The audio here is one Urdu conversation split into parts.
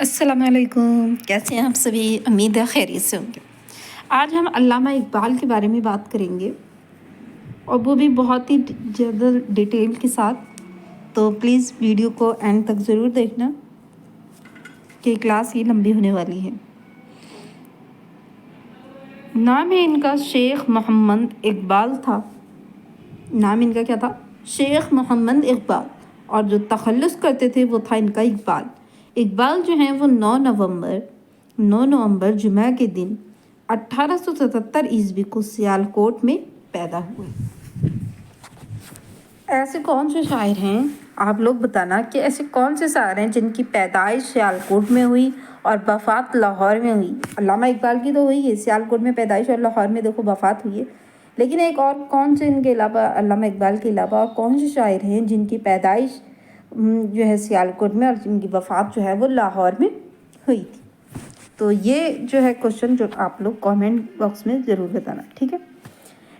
السلام علیکم، کیسے ہیں آپ سبھی؟ امید ہے خیریت سے ہوں گے۔ آج ہم علامہ اقبال کے بارے میں بات کریں گے، اور وہ بھی بہت ہی زیادہ ڈیٹیل کے ساتھ، تو پلیز ویڈیو کو اینڈ تک ضرور دیکھنا کہ کلاس یہ لمبی ہونے والی ہے۔ نام ہے ان کا شیخ محمد اقبال تھا۔ نام ان کا کیا تھا؟ شیخ محمد اقبال، اور جو تخلص کرتے تھے وہ تھا ان کا اقبال۔ اقبال جو ہیں وہ 9 نومبر جمعہ کے دن 1877 عیسوی کو سیالکوٹ میں پیدا ہوئے۔ ایسے کون سے شاعر ہیں، آپ لوگ بتانا کہ ایسے کون سے شاعر ہیں جن کی پیدائش سیالکوٹ میں ہوئی اور وفات لاہور میں ہوئی؟ علامہ اقبال کی تو ہوئی ہے، سیالکوٹ میں پیدائش اور لاہور میں دیکھو وفات ہوئی ہے، لیکن ایک اور کون سے ان کے علاوہ، علامہ اقبال کے علاوہ اور کون سے شاعر ہیں جن کی پیدائش جو ہے سیالکوٹ میں اور جن کی وفات جو ہے وہ لاہور میں ہوئی تھی؟ تو یہ جو ہے کوشچن جو آپ لوگ کامنٹ باکس میں ضرور بتانا، ٹھیک ہے؟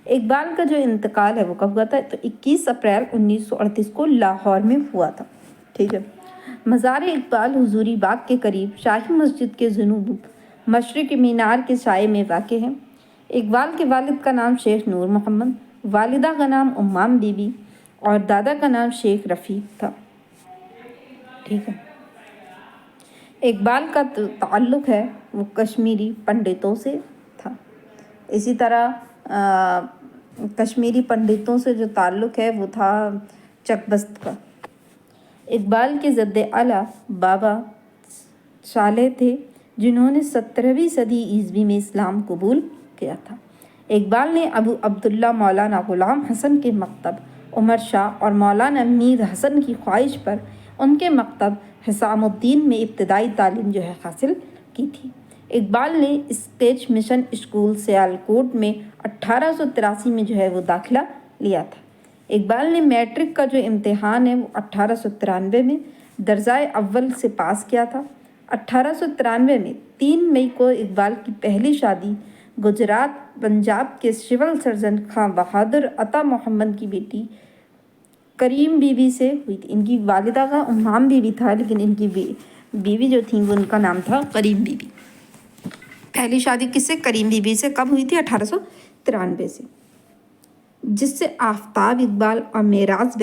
اقبال کا جو انتقال ہے وہ کب ہوا تھا؟ تو 21 اپریل 1938 کو لاہور میں ہوا تھا، ٹھیک ہے؟ مزار اقبال حضوری باغ کے قریب شاہی مسجد کے جنوب مشرق مینار کے سائے میں واقع ہے۔ اقبال کے والد کا نام شیخ نور محمد، والدہ کا نام امام بی بی اور دادا کا نام شیخ رفیق تھا، ٹھیک ہے؟ اقبال کا تعلق ہے وہ کشمیری پنڈتوں سے تھا۔ اسی طرح کشمیری پنڈتوں سے جو تعلق ہے وہ تھا چکبست کا۔ اقبال کے جد اعلیٰ بابا صالح تھے جنہوں نے 17ویں صدی عیسوی میں اسلام قبول کیا تھا۔ اقبال نے ابو عبداللہ مولانا غلام حسن کے مکتب عمر شاہ اور مولانا میر حسن کی خواہش پر ان کے مکتب حسام الدین میں ابتدائی تعلیم جو ہے حاصل کی تھی۔ اقبال نے اسٹیج مشن اسکول سیالکوٹ میں 1883 میں جو ہے وہ داخلہ لیا تھا۔ اقبال نے میٹرک کا جو امتحان ہے وہ 1893 میں درجۂ اول سے پاس کیا تھا۔ 1893 میں 3 مئی کو اقبال کی پہلی شادی گجرات پنجاب کے سول سرجن خاں بہادر عطا محمد کی بیٹی کریم بی بی سے ہوئی تھی۔ ان کی والدہ کا امام بی بی تھا، لیکن ان کی بیوی جو تھیں وہ ان کا نام تھا کریم بی بی۔ پہلی شادی کس سے؟ کریم بی بی سے۔ کب ہوئی تھی؟ 1893 سے، جس سے آفتاب اقبال اور معراج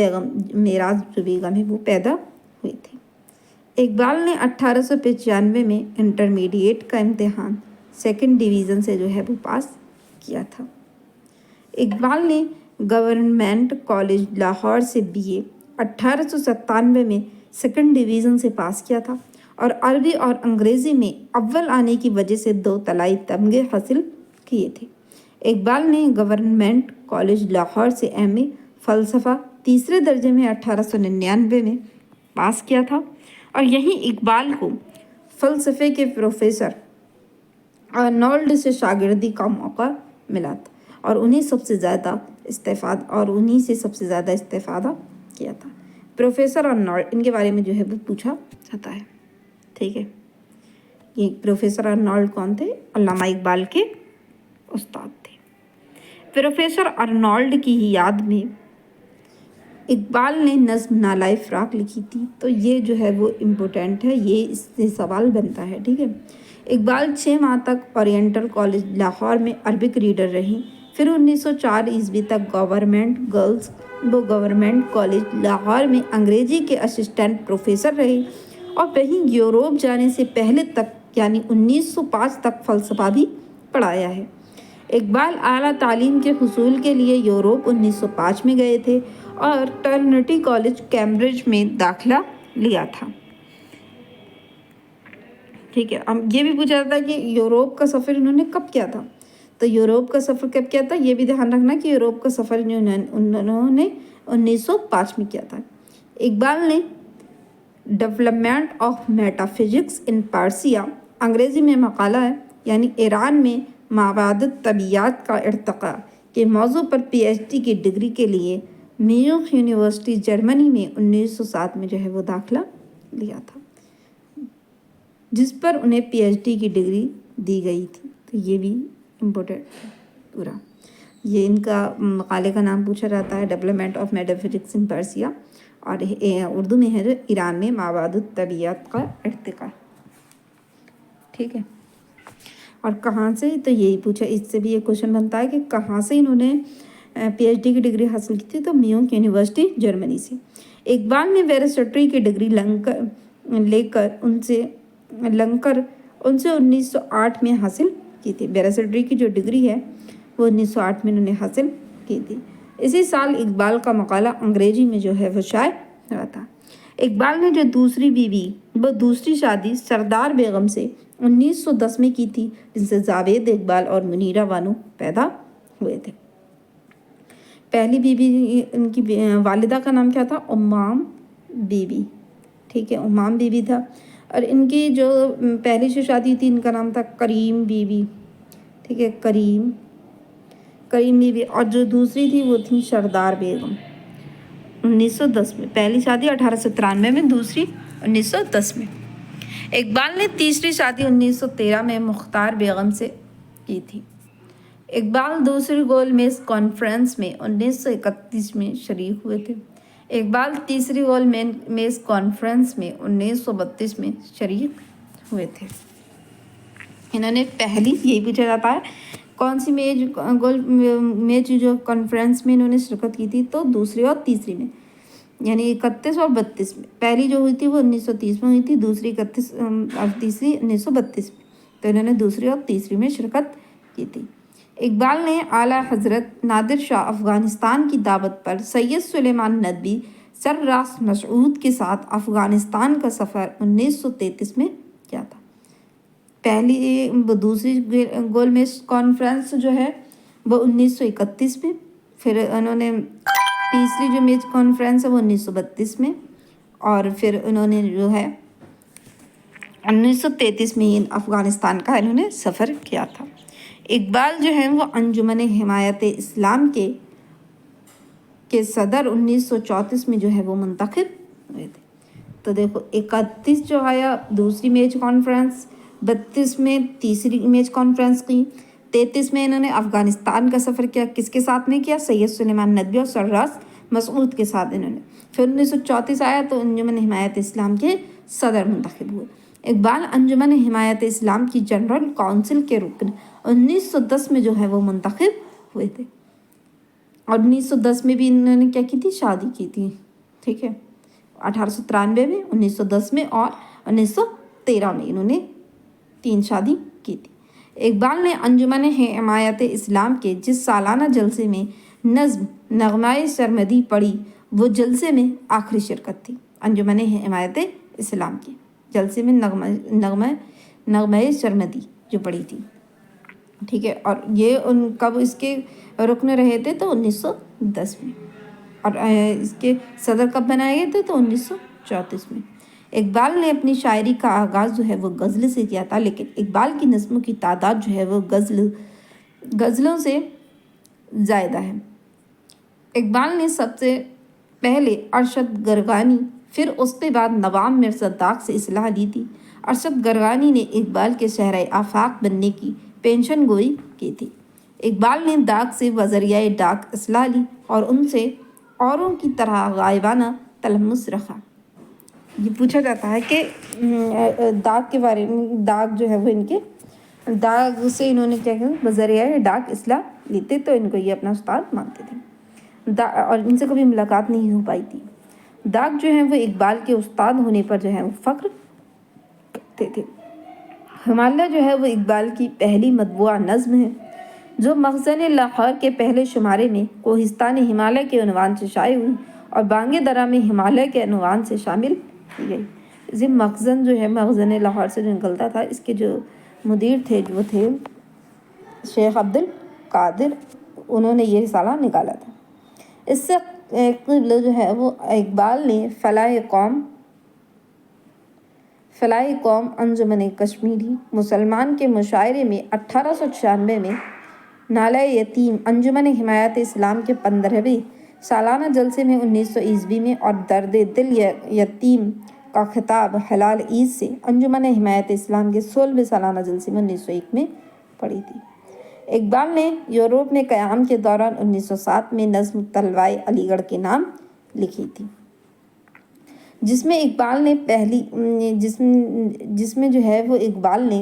جو بیگم ہے وہ پیدا ہوئی تھی۔ اقبال نے 1895 میں انٹرمیڈیٹ کا امتحان 2nd ڈویژن سے جو ہے وہ پاس کیا تھا۔ اقبال نے گورنمنٹ کالج لاہور سے BA 1897 میں 2nd ڈویژن سے پاس کیا تھا، اور عربی اور انگریزی میں اول آنے کی وجہ سے 2 طلائی تمغے حاصل کیے تھے۔ اقبال نے گورنمنٹ کالج لاہور سے MA فلسفہ 3 درجے میں 1899 میں پاس کیا تھا، اور یہیں اقبال کو فلسفے کے پروفیسر آرنولڈ سے شاگردی کا موقع ملا تھا، اور انہیں سے سب سے زیادہ استفادہ کیا تھا۔ پروفیسر آرنولڈ، ان کے بارے میں جو ہے وہ پوچھا جاتا ہے، ٹھیک ہے؟ یہ پروفیسر آرنولڈ کون تھے؟ علامہ اقبال کے استاد تھے۔ پروفیسر آرنولڈ کی ہی یاد میں اقبال نے نظم نالہ فراق لکھی تھی، تو یہ جو ہے وہ امپورٹنٹ ہے، یہ اس سے سوال بنتا ہے، ٹھیک ہے؟ اقبال 6 ماہ تک اورینٹل کالج لاہور میں عربک ریڈر رہی، پھر 1904 عیسوی تک گورنمنٹ کالج لاہور میں انگریزی کے اسسٹنٹ پروفیسر رہے، اور وہیں یوروپ جانے سے پہلے تک یعنی 1905 تک فلسفہ بھی پڑھایا ہے۔ اقبال اعلیٰ تعلیم کے حصول کے لیے یوروپ 1905 میں گئے تھے اور ٹرنٹی کالج کیمبرج میں داخلہ لیا تھا، ٹھیک ہے؟ اب یہ بھی پوچھا جاتا ہے کہ یوروپ کا سفر انہوں نے کب کیا تھا؟ تو یوروپ کا سفر کب کیا تھا؟ یہ بھی دھیان رکھنا کہ یوروپ کا سفر انہوں نے 1905 میں کیا تھا۔ اقبال نے development of meta physics in Persia, انگریزی میں مقالہ ہے، یعنی ایران میں مواد طبیعیات کا ارتقاء کے موضوع پر PhD کی ڈگری کے لیے میونخ یونیورسٹی جرمنی میں 1907 میں جو ہے وہ داخلہ لیا تھا، جس پر انہیں PhD کی ڈگری دی گئی تھی۔ تو یہ بھی امپورٹنٹ ہے پورا۔ یہ ان کا مقالے کا نام پوچھا جاتا ہے، development of meta physics in Persia, اور اردو میں ہے جو ایران میں مواد طبیعیات کا ارتقاء۔ ٹھیک ہے. اور کہاں سے، تو یہی پوچھا، اس سے بھی یہ کوشچن بنتا ہے کہ کہاں سے انہوں نے پی ایچ ڈی کی ڈگری حاصل کی تھی، تو میونک یونیورسٹی جرمنی سے. اقبال نے بیرسٹری کی ڈگری لے کر ان سے 1908 میں حاصل کی تھی. بیرسٹری کی جو ڈگری ہے وہ 1908 میں انہوں نے حاصل کی تھی. اسی سال اقبال کا مقالہ انگریزی میں جو ہے وہ شائع ہوا تھا. اقبال نے جو دوسری بیوی، وہ دوسری شادی سردار بیگم سے 1910 میں کی تھی، جن سے جاوید اقبال اور منیرہ بانو پیدا ہوئے تھے. پہلی بیوی ان کی والدہ کا نام کیا تھا؟ امام بی بی. ٹھیک ہے، امام بی بی تھا. اور ان کی جو پہلی جو شادی تھی ان کا نام تھا کریم بی بی. ٹھیک ہے، کریم بی بی. اور جو دوسری تھی وہ تھی سردار بیگم. 1910 میں پہلی شادی، 1893 میں دوسری 1910 میں. اقبال نے تیسری شادی 1913 میں مختار بیگم سے کی تھی. اقبال دوسری گول میز کانفرنس میں 1931 میں شریک ہوئے تھے. اقبال تیسری گول میز کانفرنس میں 1932 میں شریک ہوئے تھے. انہوں نے پہلی، یہی پوچھا جاتا ہے کون سی گول میز جو کانفرنس میں انہوں نے شرکت کی تھی، تو دوسری اور تیسری میں، یعنی 31 اور 32 میں. پہلی جو ہوئی تھی وہ 1930 میں ہوئی تھی، دوسری 31 اور تیسری 1932 میں. تو انہوں نے دوسری اور تیسری میں شرکت کی تھی. اقبال نے اعلیٰ حضرت نادر شاہ افغانستان کی دعوت پر سید سلیمان ندوی سر راس مسعود کے ساتھ افغانستان کا سفر 1933 میں کیا تھا. دوسری گول میز کانفرنس جو ہے وہ 1931 میں، پھر انہوں نے تیسری جو میز کانفرنس ہے وہ 1932 میں، اور پھر انہوں نے جو ہے 1933 میں افغانستان کا انہوں نے سفر کیا تھا. اقبال جو ہے وہ انجمن حمایت اسلام کے صدر 1934 میں جو ہے وہ منتخب ہوئے تھے. تو دیکھو 31 جو آیا دوسری میز کانفرنس، 32 میں تیسری میز کانفرنس کی، 33 میں انہوں نے افغانستان کا سفر کیا. کس کے ساتھ میں کیا؟ سید سلیمان ندوی اور سرراس مسعود کے ساتھ انہوں نے. پھر 1934 آیا تو انجمن حمایت اسلام کے صدر منتخب ہوئے. اقبال انجمن حمایت اسلام کی جنرل کونسل کے رکن 1910 میں جو ہے وہ منتخب ہوئے تھے. اور 1910 میں بھی انہوں نے کیا کی تھی؟ شادی کی تھی. ٹھیک ہے، 1893 میں، 1910 میں اور 1913 میں انہوں نے 3 شادی کی تھی. اقبال نے انجمن حمایت اسلام کے جس سالانہ جلسے میں نظم نغمۂ سرمدی پڑھی، وہ جلسے میں آخری شرکت تھی. انجمن حمایت اسلام کے جلسے میں نغمۂ سرمدی جو پڑھی تھی. ٹھیک ہے، اور یہ ان کب اس کے رکن رہے تھے؟ تو 1910 میں. اور اس کے صدر کب بنائے گئے تھے؟ تو 1934 میں. اقبال نے اپنی شاعری کا آغاز جو ہے وہ غزل سے کیا تھا، لیکن اقبال کی نظموں کی تعداد جو ہے وہ غزلوں سے زائدہ ہے. اقبال نے سب سے پہلے ارشد گرگانی، پھر اس کے بعد نوام مرزا داغ سے اصلاح لی تھی. ارشد گرگانی نے اقبال کے شہرِ آفاق بننے کی پیشن گوئی کی تھی. اقبال نے داغ سے بذریعۂ ڈاک اصلاح لی اور ان سے اوروں کی طرح غائبانہ تلمس رکھا. یہ پوچھا جاتا ہے کہ داغ کے بارے میں، داغ جو ہے وہ ان کے داغ سے انہوں نے کیا کیا؟ بذریعۂ ڈاک اصلاح لی تھی، تو ان کو یہ اپنا استاد مانتے تھے اور ان سے کبھی ملاقات نہیں ہو پائی تھی. داغ جو ہے وہ اقبال کے استاد ہونے پر جو ہے وہ فخر کرتے تھے. ہمالیہ جو ہے وہ اقبال کی پہلی مطبوعہ نظم ہے، جو مخزن لاہور کے پہلے شمارے میں کوہستان ہمالیہ کے عنوان سے شائع ہوئی اور بانگ درہ میں ہمالیہ کے عنوان سے شامل کی گئی. یہ مخزن جو ہے مخزن لاہور سے جو نکلتا تھا، اس کے جو مدیر تھے وہ تھے شیخ عبد القادر، انہوں نے یہ رسالہ نکالا تھا. اس سے قبل جو ہے وہ اقبال نے فلاح قوم انجمن کشمیری مسلمان کے مشاعرے میں 1896 میں، نالہ یتیم انجمن حمایت اسلام کے 15ویں سالانہ جلسے میں 1900 میں، اور درد دل یتیم کا خطاب ہلال عید سے انجمن حمایت اسلام کے 16ویں سالانہ جلسے میں 1901 میں پڑھی تھی. اقبال نے یورپ میں قیام کے دوران 1907 میں نظم طلوائے علی گڑھ کے نام لکھی تھی، جس میں جو ہے وہ اقبال نے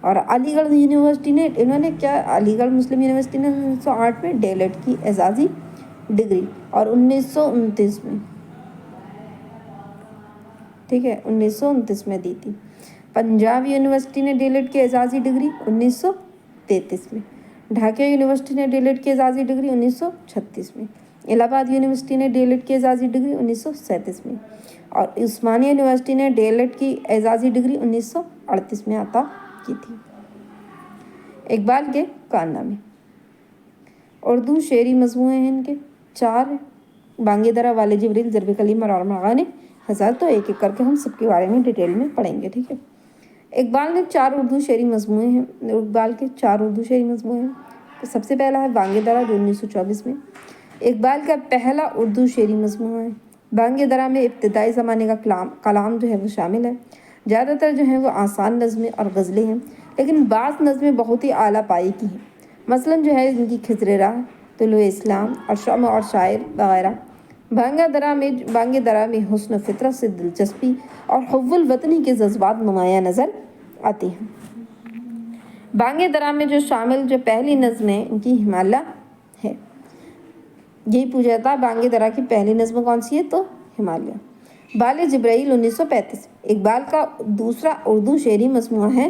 اور علی گڑھ یونیورسٹی نے انہوں نے کیا، علی گڑھ مسلم یونیورسٹی نے 1908 میں ڈی ایل ایڈ کی اعزازی ڈگری اور 1929 میں، ٹھیک ہے، 1929 میں دی تھی۔ پنجاب یونیورسٹی نے ڈی ایل ایڈ کی اعزازی ڈگری 1933 میں، ڈھاکہ یونیورسٹی نے ڈی ایل ایڈ کی اعزازی ڈگری 1936 میں، الہ آباد یونیورسٹی نے ڈی ایل ایڈ کی اعزازی ڈگری 1937 میں، اور عثمانیہ یونیورسٹی نے ڈی ایل ایڈ کی اعزازی ڈگری 1938 میں عطا کی تھی۔ اقبال کے کارنامے، اردو شعری مجموعے ہیں ان کے 4 ہیں، بانگ درا، والے جبریل، ضرب کلیم اور ارمغان حضرات، تو ایک ایک کر کے ہم سب کے بارے میں ڈیٹیل میں پڑھیں گے، ٹھیک ہے۔ اقبال نے 4 اردو شعری مجموعے ہیں، اقبال کے 4 اردو شعری مجموعے ہیں۔ سب سے پہلا ہے بانگ درا جو 1924 میں، اقبال کا پہلا اردو شعری مجموعہ ہے۔ بانگ درا میں ابتدائی زمانے کا کلام جو ہے وہ شامل ہے، زیادہ تر جو ہیں وہ آسان نظمیں اور غزلیں ہیں، لیکن بعض نظمیں بہت ہی اعلیٰ پائی کی ہیں، مثلاً جو ہے ان کی خضر راہ، طلوع اسلام اور شمع اور شاعر وغیرہ۔ بانگ درا میں حسن و فطرت سے دلچسپی اور حب الوطنی کے جذبات نمایاں نظر آتے ہیں۔ بانگ درا میں جو پہلی نظم ہے ان کی ہمالیہ ہے، یہی پوچھا جاتا ہے بانگ درا کی پہلی نظم کون سی ہے، تو ہمالیہ۔ بال جبرائیل 1935، اقبال کا دوسرا اردو شعری مجموعہ ہے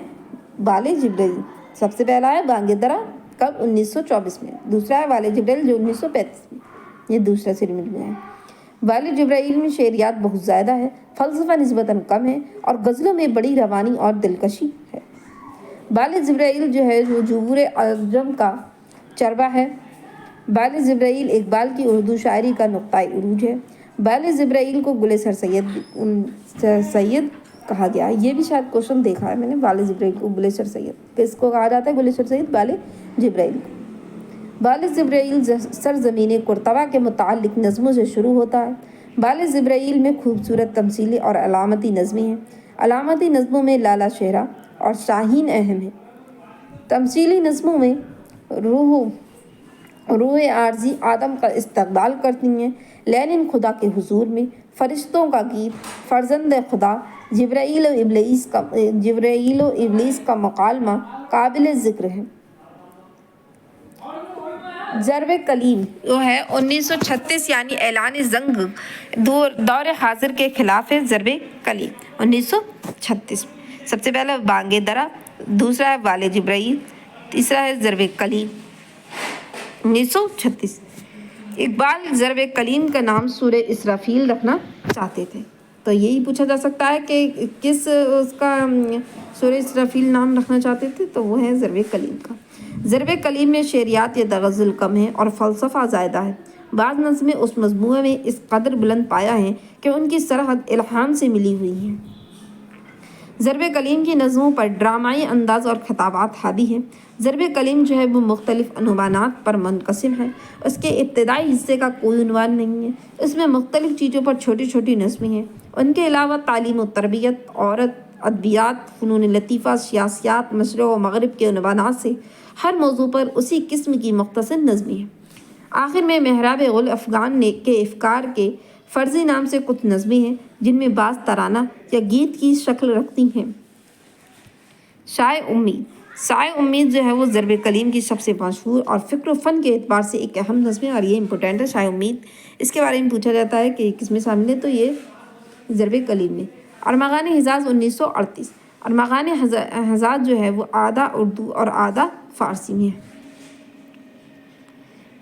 بال جبرائیل۔ سب سے پہلا ہے بانگ درا، کب، 1924 میں، دوسرا ہے بال جبرائیل جو 1935 میں، یہ دوسرا شعری مجموعہ ہے۔ بال جبرائیل میں شعریات بہت زیادہ ہے، فلسفہ نسبتاً کم ہے اور غزلوں میں بڑی روانی اور دلکشی ہے۔ بال جبرائیل جو ہے وہ جبور اعظم کا چربہ ہے۔ بال جبرائیل اقبال کی اردو شاعری کا نقطۂ عروج ہے۔ بال جبرائیل کو گل سر سید کہا گیا ہے، یہ بھی شاید کوشچن دیکھا ہے میں نے، بال جبرائیل کو گل سر سید، کس کو کہا جاتا ہے گل سر سید، بال جبرائیل کو۔ بال جبرائیل سرزمین قرطبہ کے متعلق نظموں سے شروع ہوتا ہے۔ بال جبرائیل میں خوبصورت تمثیلی اور علامتی نظمیں ہیں۔ علامتی نظموں میں لالا شہرہ اور شاہین اہم ہیں۔ تمثیلی نظموں میں روح عارضی آدم کا استقبال کرتی ہیں، لینن خدا کے حضور میں، فرشتوں کا گیت، فرزند خدا، جبرائیل و ابلیس کا مکالمہ قابل ذکر ہے۔ ضرب کلیم جو ہے 1936 یعنی اعلان جنگ دور حاضر کے خلاف ہے، ضرب کلیم 1936 میں۔ سب سے پہلا بانگ درا، دوسرا ہے بال جبرائیل، تیسرا ہے ضرب کلیم 1936۔ اقبال ضرب کلیم کا نام سورہ اسرافیل رکھنا چاہتے تھے، تو یہی پوچھا جا سکتا ہے کہ کس اس کا سورہ اسرافیل نام رکھنا چاہتے تھے، تو وہ ہے ضرب کلیم کا۔ ضرب کلیم میں شعریات یا تغزل کم ہے اور فلسفہ زیادہ ہے۔ بعض نظمیں اس مجموعے میں اس قدر بلند پایا ہیں کہ ان کی سرحد الہام سے ملی ہوئی ہیں۔ ضرب کلیم کی نظموں پر ڈرامائی انداز اور خطابات حاوی ہیں۔ ضرب کلیم جو ہے وہ مختلف عنوانات پر منقسم ہے، اس کے ابتدائی حصے کا کوئی عنوان نہیں ہے، اس میں مختلف چیزوں پر چھوٹی چھوٹی نظمیں ہیں۔ ان کے علاوہ تعلیم و تربیت، عورت، ادبیات، فنون لطیفہ، سیاسیات، مشرق و مغرب کے عنوانات سے ہر موضوع پر اسی قسم کی مختصر نظمیں ہیں۔ آخر میں محراب گل افغان کے افکار کے فرضی نام سے کچھ نظمیں ہیں جن میں بعض ترانہ یا گیت کی شکل رکھتی ہیں۔ شائع امید جو ہے وہ ضرب کلیم کی سب سے مشہور اور فکر و فن کے اعتبار سے ایک اہم نظم ہے، اور یہ امپورٹنٹ ہے شائع امید۔ اس کے بارے میں پوچھا جاتا ہے کہ کس میں شامل ہے، تو یہ ضرب کلیم میں۔ ارمغان حجاز 1938، ارمغان حجاز جو ہے وہ آدھا اردو اور آدھا فارسی میں ہے،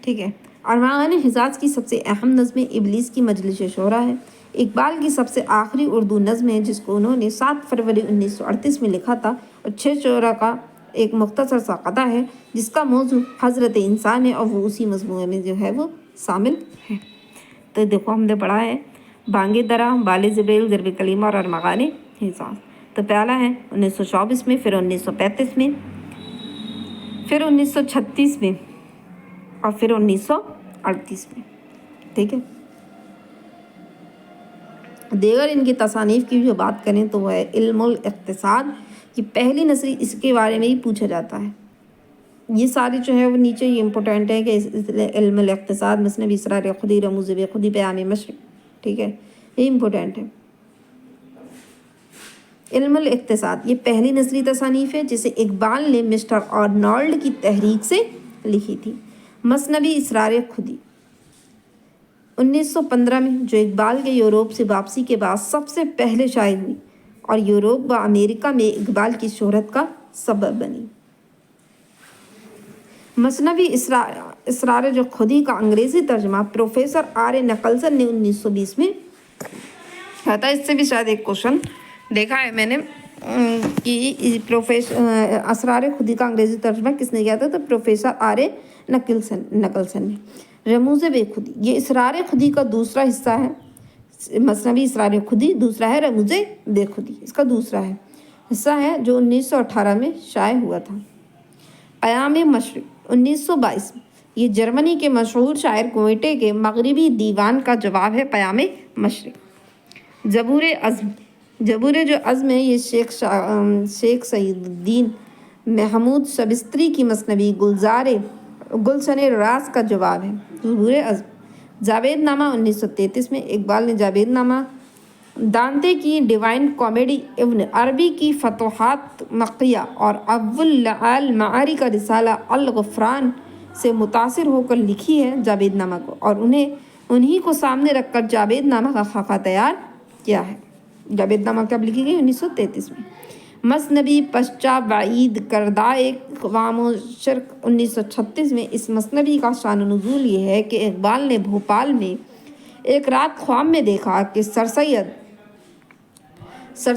ٹھیک ہے۔ ارمغان حجاز کی سب سے اہم نظم ابلیس کی مجلس شورا ہے۔ اقبال کی سب سے آخری اردو نظم ہے جس کو انہوں نے 7 فروری 1938 میں لکھا تھا، اور 6 شعرا کا ایک مختصر سا قطعہ ہے جس کا موضوع حضرت انسان ہے، اور وہ اسی مجموعے میں جو ہے وہ شامل ہے۔ تو دیکھو ہم نے پڑھا ہے بانگ درا، بال جبریل، ضرب کلیم اور ارمغان حجاز۔ تو پہلا ہے 1924 میں، پھر 1935 میں، پھر 1936 میں، اور پھر 1938 میں، ٹھیک ہے۔ دیگر ان کی تصانیف کی جو بات کریں تو وہ ہے علم الاقتصاد کی پہلی نثری، اس کے بارے میں ہی پوچھا جاتا ہے۔ یہ سارے جو ہے وہ نیچے یہ امپورٹنٹ ہے کہ علم الاقتصاد، مثنوی اسرار خودی، رموز خودی، پیام مشرق، ٹھیک ہے، یہ امپورٹنٹ ہے۔ علم الاقتصاد، یہ پہلی نثری تصانیف ہے جسے اقبال نے مسٹر آرنولڈ کی تحریک سے لکھی تھی۔ مثنوی اسرار خودی 1915 میں، جو اقبال کے یورپ سے واپسی کے بعد سب سے پہلے شائع ہوئی اور یورپ و امریکہ میں اقبال کی شہرت کا سبب بنی۔ مثنوی اسرار جو خودی کا انگریزی ترجمہ پروفیسر آر نکلسن نے 1920 میں کیا تھا۔ اس سے بھی شاید ایک کوشچن دیکھا ہے میں نے کہ اسرار خودی کا انگریزی ترجمہ کس نے کیا تھا، تو پروفیسر آر نکلسن نے۔ رموز بے خودی، یہ اسرار خودی کا دوسرا حصہ ہے۔ مثنوی اسرار خودی دوسرا ہے، رموز بے خودی اس کا دوسرا حصہ ہے جو 1918 میں شائع ہوا تھا۔ پیام مشرق 1922 میں، یہ جرمنی کے مشہور شاعر گوئٹے کے مغربی دیوان کا جواب ہے۔ پیام مشرق۔ جبور عزم، جبور جو عزم ہے یہ شیخ سعید الدین محمود شبستری کی مثنوی گلشن راز کا جواب ہے۔ جبور عزم۔ جاوید نامہ 1933 میں، اقبال نے جاوید نامہ، دانتے کی ڈیوائن کامیڈی، ابن عربی کی فتوحات مکیہ اور ابو المعاری کا رسالہ الغفران سے متاثر ہو کر لکھی ہے جاوید نامہ کو، اور انہی کو سامنے رکھ کر جاوید نامہ کا خاکہ تیار کیا ہے۔ جاوید نامہ کب لکھی گئی؟ 1933 میں۔ مثنوی پشچا بعید کردہ اقوام و شرق 1936 میں، اس مثنوی کا شان و نزول یہ ہے کہ اقبال نے بھوپال میں ایک رات خواب میں دیکھا کہ سر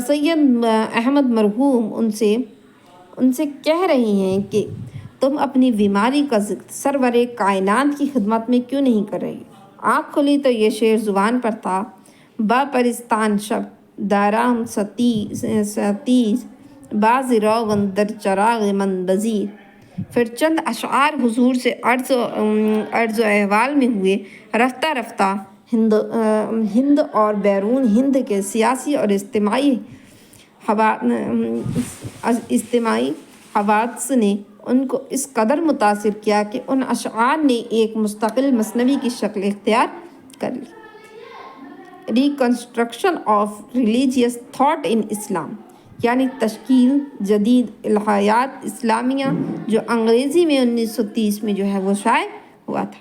سید احمد مرحوم ان سے کہہ رہی ہیں کہ تم اپنی بیماری کا ذکر سرور کائنات کی خدمت میں کیوں نہیں کر رہی۔ آنکھ کھلی تو یہ شعر زبان پر تھا: با پرستان شب دارام ستیز باز روغن در چراغ من بزیر۔ پھر چند اشعار حضور سے عرض و احوال میں ہوئے۔ رفتہ رفتہ ہند اور بیرون ہند کے سیاسی اور اجتماعی حوادث نے ان کو اس قدر متاثر کیا کہ ان اشعار نے ایک مستقل مثنوی کی شکل اختیار کر لی۔ Reconstruction of religious thought in Islam, یعنی تشکیل جدید الہیات اسلامیہ، جو انگریزی میں 1930 میں جو ہے وہ شائع ہوا تھا۔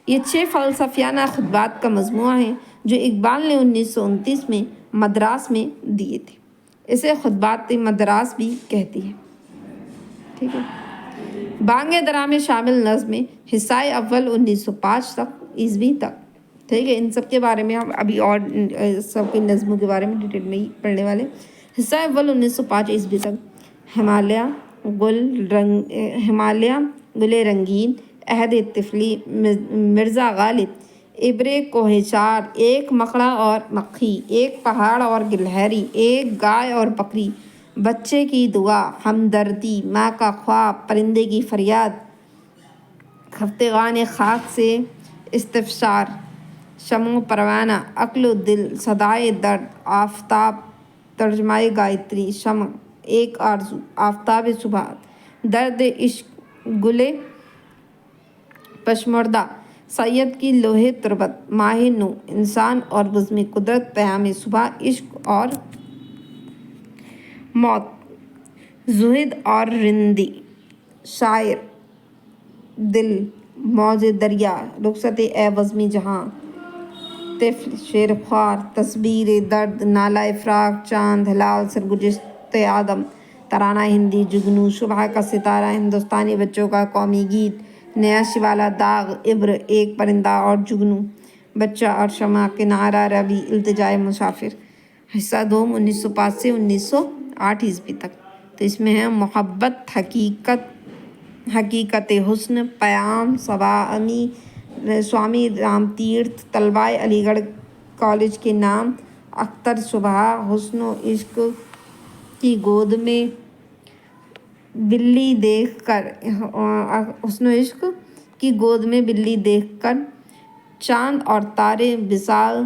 یہ 6 فلسفیانہ خطبات کا مجموعہ ہے جو اقبال نے 1929 میں مدراس میں دیے تھے۔ اسے خطبات مدراس بھی کہتی ہے۔ ٹھیک ہے۔ بانگ درا میں شامل نظم حصہ اول 1905 تک عیسوی تک۔ ٹھیک ہے، ان سب کے بارے میں ہم ابھی اور سب کی نظموں کے بارے میں ڈیٹیل میں ہی پڑھنے والے۔ حصہ اول 1905 عیسوی تک: ہمالیہ گل رنگین، عہد طفلی، مرزا غالب، ابر کوہ چار، ایک مکڑا اور مکھی، ایک پہاڑ اور گلہری، ایک گائے اور بکری، بچے کی دعا، ہمدردی، ماں کا خواب، پرندے کی فریاد، خفتگان خاک سے استفسار، شمع و پروانہ، عقل و دل، صدائے درد، آفتاب، ترجمہ گایتری، شمع، ایک آرزو، آفتاب صبح، درد عشق، گل پشمردہ، سید کی لوح تربت، ماہ نو، انسان اور بزم قدرت، پیام صبح، عشق اور موت، زہد اور رندی، شاعر، دل، موج دریا، رخصت اے بزم جہاں، طفل، شیر خوار، تصویر درد، نالہ فراق، چاند، ہلال، سرگزشت آدم، ترانہ ہندی، جگنو، صبح کا ستارہ، ہندوستانی بچوں کا قومی گیت، نیا شوالا داغ، ابر، ایک پرندہ اور جگنو، بچہ اور شمع، کنارہ روی، التجائے مسافر۔ حصہ دوم 1905 سے 1908 عیسوی تک۔ تو اس میں ہے محبت، حقیقت حسن، پیام، سوامی رام تیرتھ، طلبائے علی گڑھ کالج کے نام، اختر صبح، حسن و عشق کی گود میں بلی دیکھ کر، حسن و عشق کی گود میں بلی دیکھ کر، چاند اور تارے، وصال،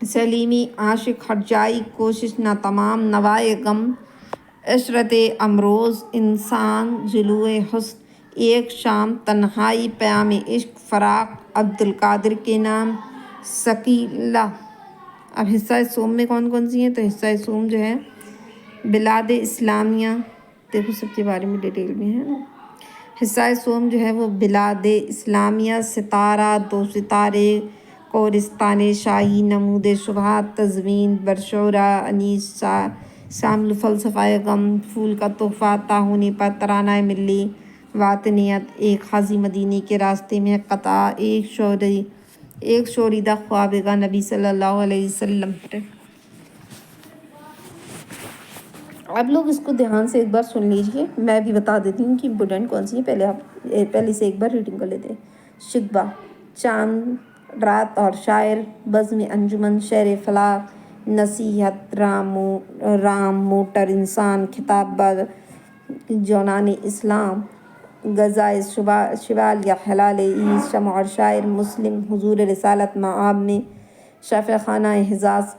سلیمی، عاشق ہٹ جائی، کوشش ناتمام، نوائے غم، عشرت امروز، انسان، جلوۂ حسن، ایک شام، تنہائی، پیام عشق، فراق، عبد القادر کے نام، ثقیلہ، اب حصہ سوم میں کون کون سی ہیں؟ تو حصہ سوم جو ہے بلاد اسلامیہ، دیکھو سب کے بارے میں ڈیٹیل میں ہے نا۔ حصہ سوم جو ہے وہ بلاد اسلامیہ، ستارہ، دو ستارے، کورستان شاہی، نمود شبہات، تزمین، برشورہ، انیس، شامل فلسفہ غم، پھول کا تحفہ، تعاونی پر، ترانہ ملی، واطنیت، ایک حاجی مدینے کے راستے میں، قطع، ایک شوریدہ خوابگاہ نبی صلی اللہ علیہ وسلم۔ آپ لوگ اس کو دھیان سے ایک بار سن لیجئے، میں بھی بتا دیتی ہوں کہ امپورٹنٹ کون سی ہے، پہلے سے ایک بار ریڈنگ کر لیتے ہیں۔ شکوہ، چاند، رات اور شاعر، بزم انجمن، شہر فلاح، نصیحت، رام موٹر انسان، خطاب جونان اسلام، غزائے شوال یا ہلال عید، شمع اور شاعر، مسلم، حضور رسالت مآب میں، شفیع خانہ حجاز،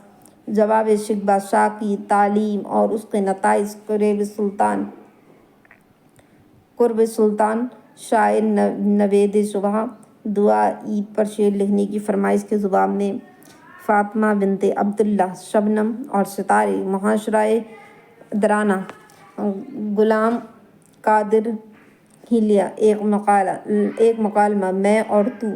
جواب شکوہ، شاقی، تعلیم اور اس کے نتائج، قرب سلطان، شاعر، نوید شبہ، دعا عید پر شعر لکھنے کی فرمائش کے جواب میں، فاطمہ بنت عبداللہ، شبنم اور ستارے، معاشرہ درانہ، غلام قادر حلیہ، ایک مکالمہ، میں اور تو،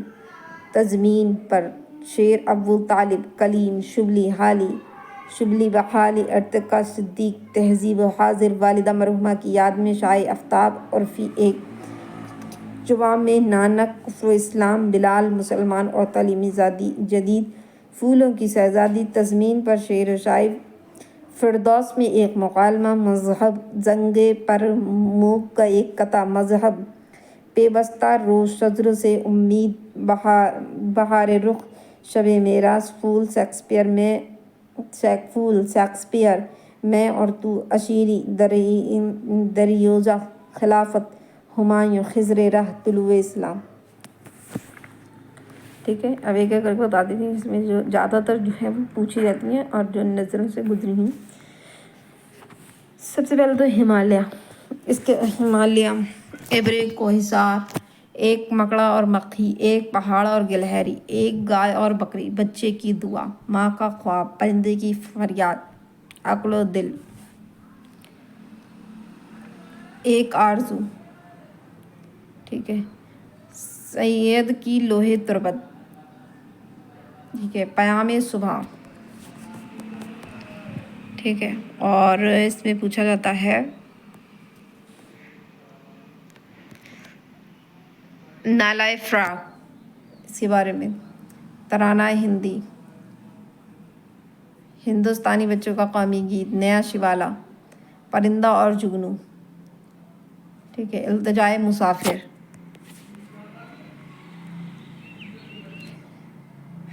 تزمین پر شعر، ابو طالب، کلیم، شبلی بحالی، ارتقاء صدیق، تہذیب و حاضر، والدہ مرحومہ کی یاد میں، شعاع آفتاب، عرفی، ایک جواب میں، نانک، کفر و اسلام، بلال، مسلمان اور تعلیم جدید، پھولوں کی شہزادی، تزمین پر شعر و شاعری، فردوس میں ایک مکالمہ، مذہب، زنگ پر موگ کا ایک قطعہ، مذہب، پیوستہ روز شجر سے امید، بہار رخ، شب معراج، پھول، شیکسپیئر، میں اور تو، اشیری، دریوزہ، خلافت، ہمایوں، خضر راہ، طلوع اسلام۔ ٹھیک ہے، اب ایک ایک کر کے بتا دیتی ہوں، اس میں جو زیادہ تر جو ہے وہ پوچھی جاتی ہیں اور جو نظروں سے گزری ہیں۔ سب سے پہلے تو ہمالیہ، اس کے ہمالیہ، ایک کوہسار، ایک مکڑا اور مکھی، ایک پہاڑ اور گلہری، ایک گائے اور بکری، بچے کی دعا، ماں کا خواب، پرندے کی فریاد، عقل و دل، ایک آرزو، ٹھیک ہے، سید کی لوح تربت، ٹھیک ہے، پیام صبح، ٹھیک ہے، اور اس میں پوچھا جاتا ہے نالہ فراق، اس کے بارے میں، ترانہ ہندی، ہندوستانی بچوں کا قومی گیت، نیا شیوالا، پرندہ اور جگنو، ٹھیک ہے، التجائے مسافر،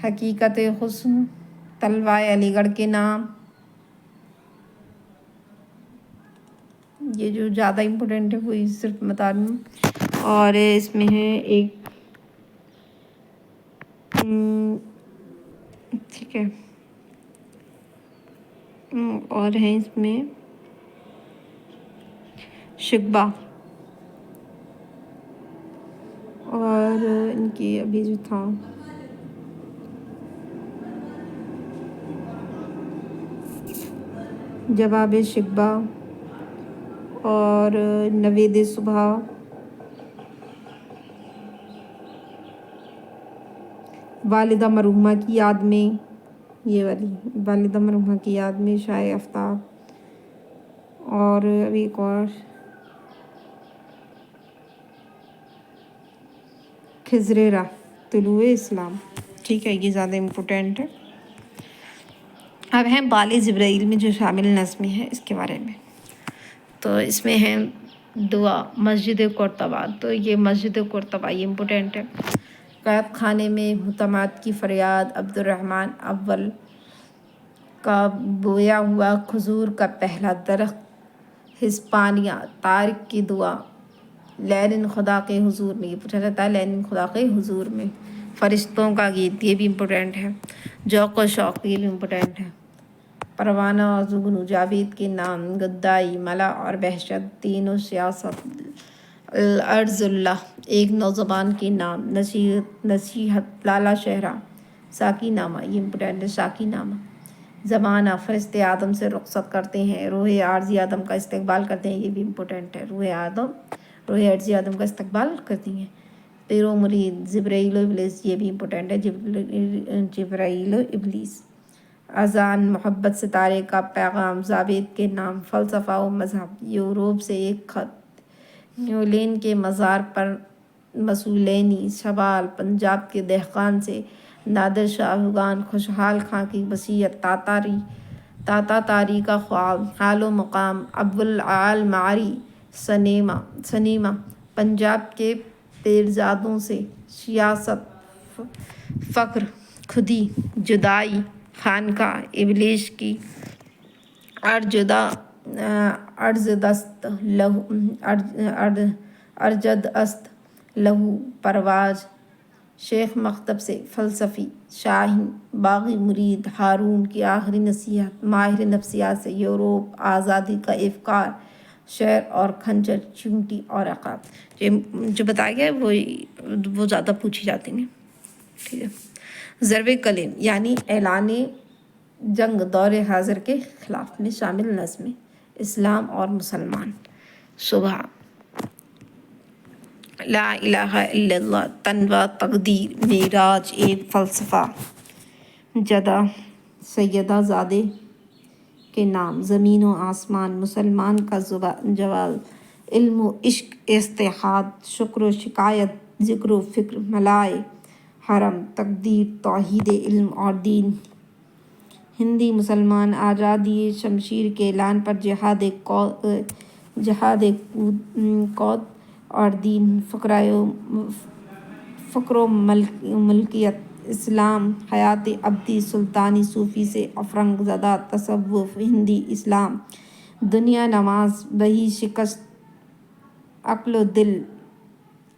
حقیقت حسن، طلوہ علی گڑھ کے نام، یہ جو زیادہ امپورٹنٹ ہے وہی صرف بتا رہی ہوں، اور اس میں ہے ایک، ٹھیک ہے، اور ہے اس میں شکوہ، اور ان کی ابھی جو تھا جواب شکوہ، اور نوید صبح، والدہ مرحومہ کی یاد میں، یہ والی والدہ مرحومہ کی یاد میں، شعاع آفتاب، اور ابھی ایک اور خضر راہ، طلوع اسلام، ٹھیک ہے، یہ زیادہ امپورٹنٹ ہے۔ اب ہیں بال جبرائیل میں جو شامل نظمیں ہیں اس کے بارے میں، تو اس میں ہے دعا، مسجد قرطبہ، تو یہ مسجد قرطبہ یہ امپورٹنٹ ہے، قید خانے میں حطامات کی فریاد، عبد الرحمن اول کا بویا ہوا کھجور کا پہلا درخت، ہسپانیہ، طارق کی دعا، لینن خدا کے حضور میں، یہ پوچھا جاتا ہے لینن خدا کے حضور میں، فرشتوں کا گیت، یہ بھی امپورٹنٹ ہے، ذوق و شوق، یہ بھی امپورٹنٹ ہے، پروانہ اور جگنو، جاوید کے نام، گدائی، ملا اور وحشت، دین و سیاست، الارض اللہ، ایک نوجوان کے نام، نصیحت، لالہ شہرہ، ساقی نامہ، یہ امپورٹنٹ ہے، ساقی نامہ، زمانہ فرشتے آدم سے رخصت کرتے ہیں، روح عارضی آدم کا استقبال کرتے ہیں، یہ بھی امپورٹنٹ ہے، روح عارضی آدم کا استقبال کرتی ہیں، پیر و مرید جبرائیل و ابلیس، یہ بھی امپورٹنٹ ہے، جبرائیل و ابلیس، اذان محبت ستارے کا پیغام، زاوید کے نام، فلسفہ و مذہب، یوروپ سے ایک خط، نیولین کے مزار پر مسولینی سوال، پنجاب کے دہقان سے نادر شاہ افغان، خوشحال خاں کی وصیت، تاتا تاری کا خواب، حال و مقام، ابوالعال معری سنیما، پنجاب کے پیرزادوں سے سیاست، فقر، خودی، جدائی، خانقاہ ابلیس کی ارجدست لہو پرواز، شیخ مکتب سے فلسفی شاہین باغی مرید ہارون کی آخری نصیحت، ماہر نفسیات سے یوروپ، آزادی کا افکار، شعر اور خنجر، چیونٹی اور عقاب، جو بتایا گیا ہے وہ زیادہ پوچھی جاتی ہیں، ٹھیک ہے۔ ضرب کلم یعنی اعلان جنگ دور حاضر کے خلاف میں شامل نظم اسلام اور مسلمان، صبح لا الہ الا اللہ، تنوع تقدیر، معراج ایک فلسفہ، جدہ سیدہ زادے کے نام، زمین و آسمان، مسلمان کا جوال، علم و عشق اتحاد، شکر و شکایت، ذکر و فکر، ملائے حرم، تقدیر، توحید علم اور دین، ہندی مسلمان، آزادی شمشیر کے اعلان پر جہاد کود اور دین، فقر و ملکیت، اسلام، حیات ابدی، سلطانی صوفی سے افرنگ زدہ تصوف، ہندی اسلام، دنیا نماز، بہی شکست، عقل و دل،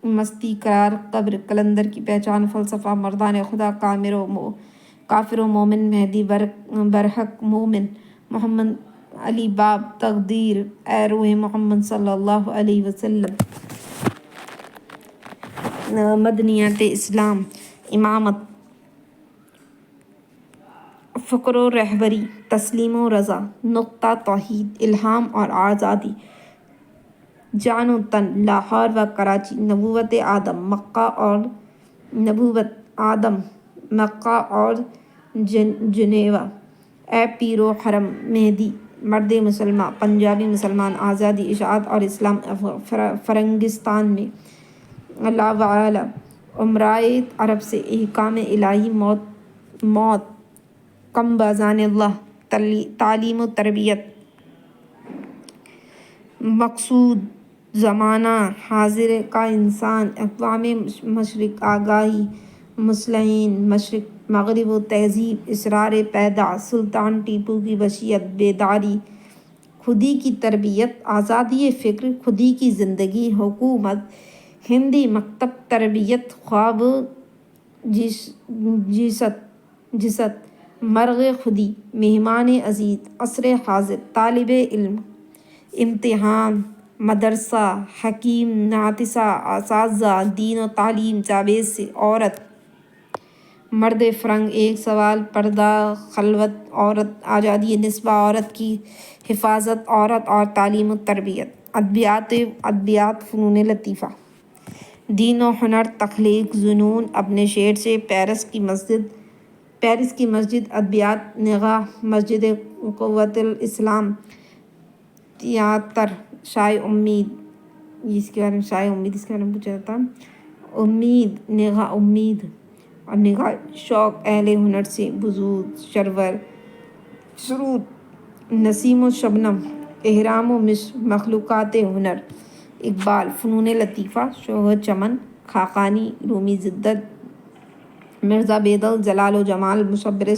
مستی قرار قبر، کلندر کی پہچان، فلسفہ، مردان خدا، کافر و مومن، مہدی برحق مومن، محمد علی باب، تقدیر، اے روح محمد صلی اللہ علیہ وسلم، مدنیت اسلام، امامت، فقر و رہبری، تسلیم و رضا، نقطہ توحید، الہام اور آزادی، جان و تن، لاہور و کراچی، نبوت آدم مکہ اور جنیوا، اے پیر و حرم مہدی، مرد مسلمہ، پنجابی مسلمان، آزادی، اشاعت اور اسلام، فرنگستان میں اللہ وعلا، امرائے عرب سے احکام الہی، موت کم باذان اللہ، تعلیم و تربیت، مقصود زمانہ حاضر کا انسان، اقوام مشرق، آگاہی، مصلحین، مشرق مغرب و تہذیب، اسرار پیدا، سلطان ٹیپو کی وصیت، بیداری، خودی کی تربیت، آزادی فکر، خودی کی زندگی، حکومت، ہندی مکتب، تربیت، خواب، جست، مرغ خودی، مہمان عزیز، عصر حاضر، طالب علم، امتحان، مدرسہ، حکیم، ناتسہ، اساتذہ، دین و تعلیم، جاوید سے عورت، مرد فرنگ، ایک سوال، پردہ، خلوت، عورت، آزادی نسواں، عورت کی حفاظت، عورت اور تعلیم و تربیت، ادبیات، فنون لطیفہ، دین و ہنر، تخلیق، جنون، اپنے شعر سے، پیرس کی مسجد، ادبیات، نگاہ، مسجد قوت الاسلام، تیاتر، شائع امید، اس کے بارے میں پوچھا جاتا، امید، نگاہ امید اور نگاہ شوق، اہل ہنر سے، وجود، سرود، نسیم و شبنم، احرام و مصر، مخلوقات ہنر، اقبال، فنون لطیفہ، شوہد چمن، خاقانی، رومی جدت، مرزا بیدل، جلال و جمال، مصور،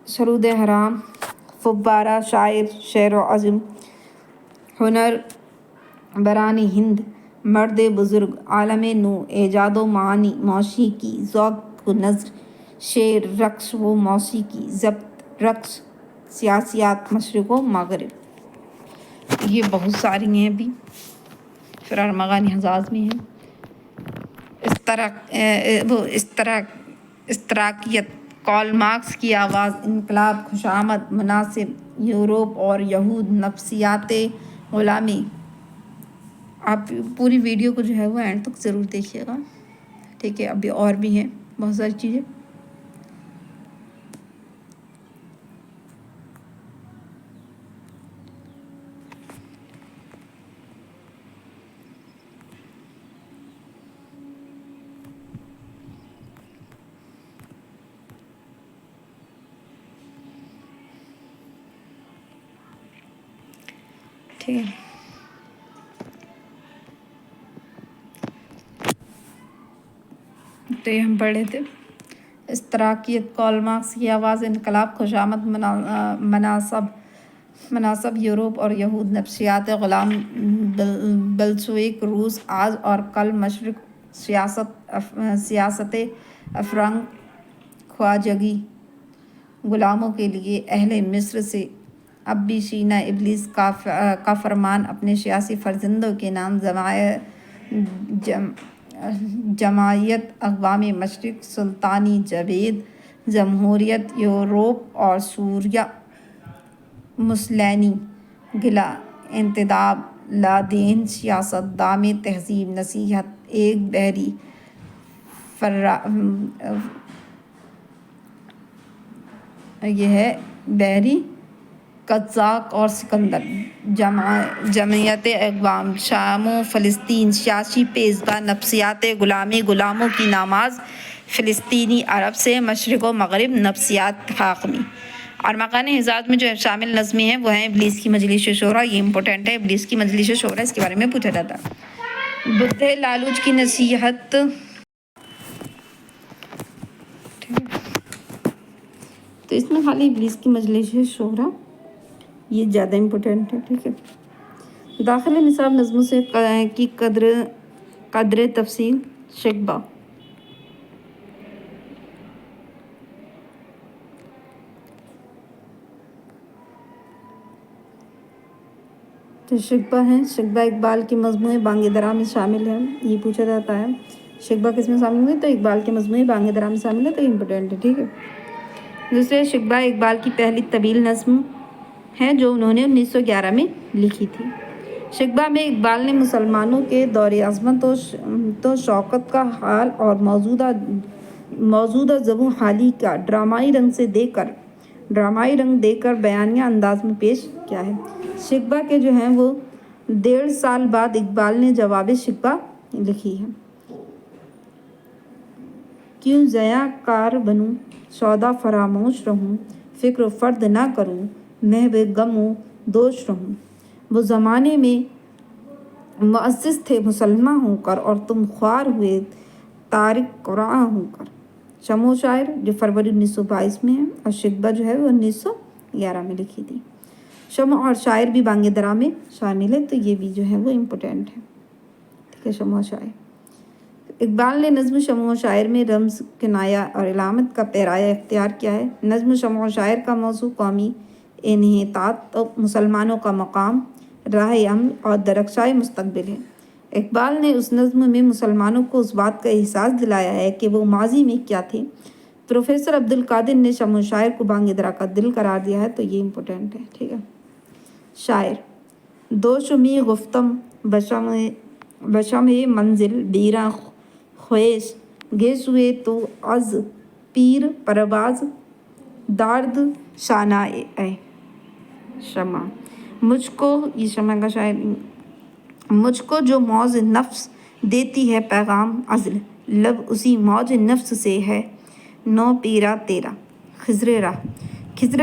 سرود حرام، فوارہ، شاعر، شعر و عزم، ہنر، بران ہند، مرد بزرگ، عالم نو، ایجاد و معانی، موسیقی، ذوق و نظر، شعر، رقص و موسیقی، ضبط، رقص، سیاسیات، مشرق و مغرب، یہ بہت ساری ہیں بھی، پھر ارمغانی حجاز میں ہیں، اشتراکیت، کارل مارکس کی آواز، انقلاب، خوشامد، مناسب، یورپ اور یہود، نفسیات غلامی۔ آپ پوری ویڈیو کو جو ہے وہ اینڈ تک ضرور دیکھیے گا، ٹھیک ہے؟ ابھی اور بھی ہیں بہت ساری چیزیں۔ ٹھیک ہے، تو یہ ہم پڑھے تھے اشتراکیت، کارل مارکس کی آواز، انقلاب، خوشامد، مناسب، یورپ اور یہود، نفسیات غلام، بلشویک روس، آج اور کل مشرق، سیاست فرنگ خواجگی، غلاموں کے لیے اہل مصر سے اب بھی شینہ ابلیس کا فرمان، اپنے سیاسی فرزندوں کے نام، جمعیت اقوام مشرق، سلطانی جبید، جمہوریت یورپ اور سوریہ، مسولینی، گلا، انتداب، لادین، سیاست، دام تہذیب، نصیحت، ایک بحری یہ ہے بحری قزاق اور سکندر، جمعیت اقوام، شام و فلسطین، سیاسی پیشگا، نفسیات غلامی، غلاموں کی نماز، فلسطینی عرب سے مشرق و مغرب، نفسیات حاکمی۔ اور مکان حجاز میں جو شامل نظمیں ہیں وہ ہیں ابلیس کی مجلس شورا، یہ امپورٹنٹ ہے، ابلیس کی مجلس شورا، اس کے بارے میں پوچھا جاتا ہے۔ بدھ لالوچ کی نصیحت، تو اس میں خالی ابلیس کی مجلس شورا یہ زیادہ امپورٹنٹ ہے، ٹھیک ہے؟ داخل نصاب نظموں سے کی قدر تفصیل، شکبہ، تو شکبہ ہیں، شکبہ اقبال کے مجموعے بانگ درا میں شامل ہے، یہ پوچھا جاتا ہے شکبہ کس میں شامل ہوئے، تو اقبال کے مجموعے بانگ درا میں شامل ہے، تو امپورٹنٹ ہے، ٹھیک ہے؟ دوسرے، شکبہ اقبال کی پہلی طویل نظم ہے جو انہوں نے 1911 میں لکھی تھی۔ شکبہ میں اقبال نے مسلمانوں کے دور عظمت و شوکت کا حال اور موجودہ زبوں حالی کا ڈرامائی رنگ دے کر بیانیہ انداز میں پیش کیا ہے۔ شکبہ کے جو ہیں وہ 1.5 سال بعد اقبال نے جواب شکبہ لکھی ہے۔ کیوں ضیاء کار بنوں، سودا فراموش رہوں، فکر و فرد نہ کروں، محو غم و دوش رہوں۔ وہ زمانے میں مؤسس تھے مسلماں ہو کر، اور تم خوار ہوئے تارک قرآن ہو کر۔ شمع و شاعر جو فروری 1922 میں ہے، اور شکبہ جو ہے وہ 1911 میں لکھی تھی۔ شمع اور شاعر بھی بانگ درا میں شامل ہے، تو یہ بھی جو ہے وہ امپورٹنٹ ہے، ٹھیک ہے؟ شمع و شاعر، اقبال نے نظم شمع و شاعر میں رمز، کنایہ اور علامت کا پیرایہ اختیار کیا ہے۔ نظم شمع و شاعر کا موضوع قومی انحطاط، مسلمانوں کا مقام، راہ امن اور درخشائے مستقبل ہے۔ اقبال نے اس نظم میں مسلمانوں کو اس بات کا احساس دلایا ہے کہ وہ ماضی میں کیا تھے۔ پروفیسر عبدالقادر نے شمع و شاعر کو بانگ درا کا دل قرار دیا ہے، تو یہ امپورٹنٹ ہے، ٹھیک ہے؟ شاعر، دوشمی گفتم بشم منزل بیراں خویش، گیسوئے تو از پیر پرواز دارد شانہ شمع، مجھ کو، یہ شمع کا شاعر، مجھ کو جو موج نفس دیتی ہے پیغام عزل، لب اسی موج نفس سے ہے نو پیرا تیرا۔ خضر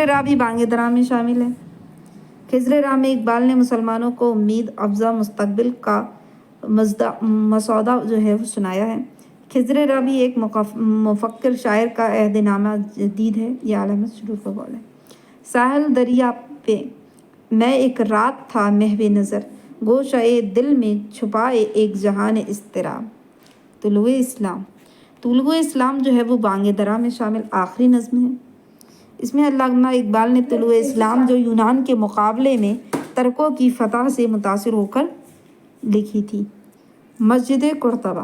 راہ بھی بانگ درا میں شامل ہے۔ خضر راہ میں اقبال نے مسلمانوں کو امید افزا مستقبل کا مسودہ جو ہے وہ سنایا ہے۔ خضر راہ بھی ایک مفکر شاعر کا عہد نامہ جدید ہے، یہ علامت شروع کا قول ہے۔ ساحل دریا پہ میں ایک رات تھا محو نظر، گوشۂ دل میں چھپائے ایک جہان اضطراب۔ طلوع اسلام جو ہے وہ بانگ درا میں شامل آخری نظم ہے۔ اس میں علامہ اقبال نے طلوع اسلام جو یونان کے مقابلے میں ترکوں کی فتح سے متاثر ہو کر لکھی تھی۔ مسجد قرطبہ،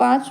5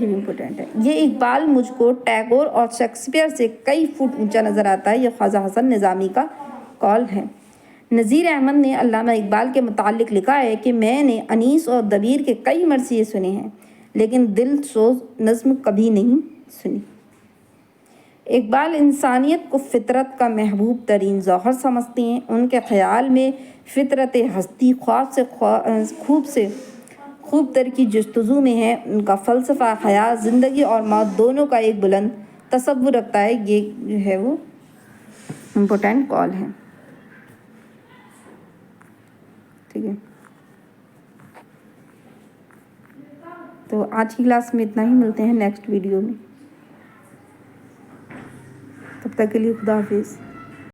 یہ بھی امپورٹنٹ ہے۔ یہ اقبال مجھ کو ٹیگور اور شیکسپیئر سے کئی فٹ اونچا نظر آتا ہے، یہ خواجہ حسن نظامی کا قول ہے۔ نذیر احمد نے علامہ اقبال کے متعلق لکھا ہے کہ میں نے انیس اور دبیر کے کئی مرثیے سنے ہیں لیکن دل سوز نظم کبھی نہیں سنی۔ اقبال انسانیت کو فطرت کا محبوب ترین ظہر سمجھتے ہیں۔ ان کے خیال میں فطرت ہستی خواب سے خوب تر کی جستجو میں ہے۔ ان کا فلسفہ حیات، زندگی اور موت دونوں کا ایک بلند تصور رکھتا ہے۔ یہ جو ہے وہ امپورٹنٹ کال ہے، ٹھیک ہے۔ تو آج کی کلاس میں اتنا ہی، ملتے ہیں نیکسٹ ویڈیو میں، تب تک کے لیے خدا حافظ۔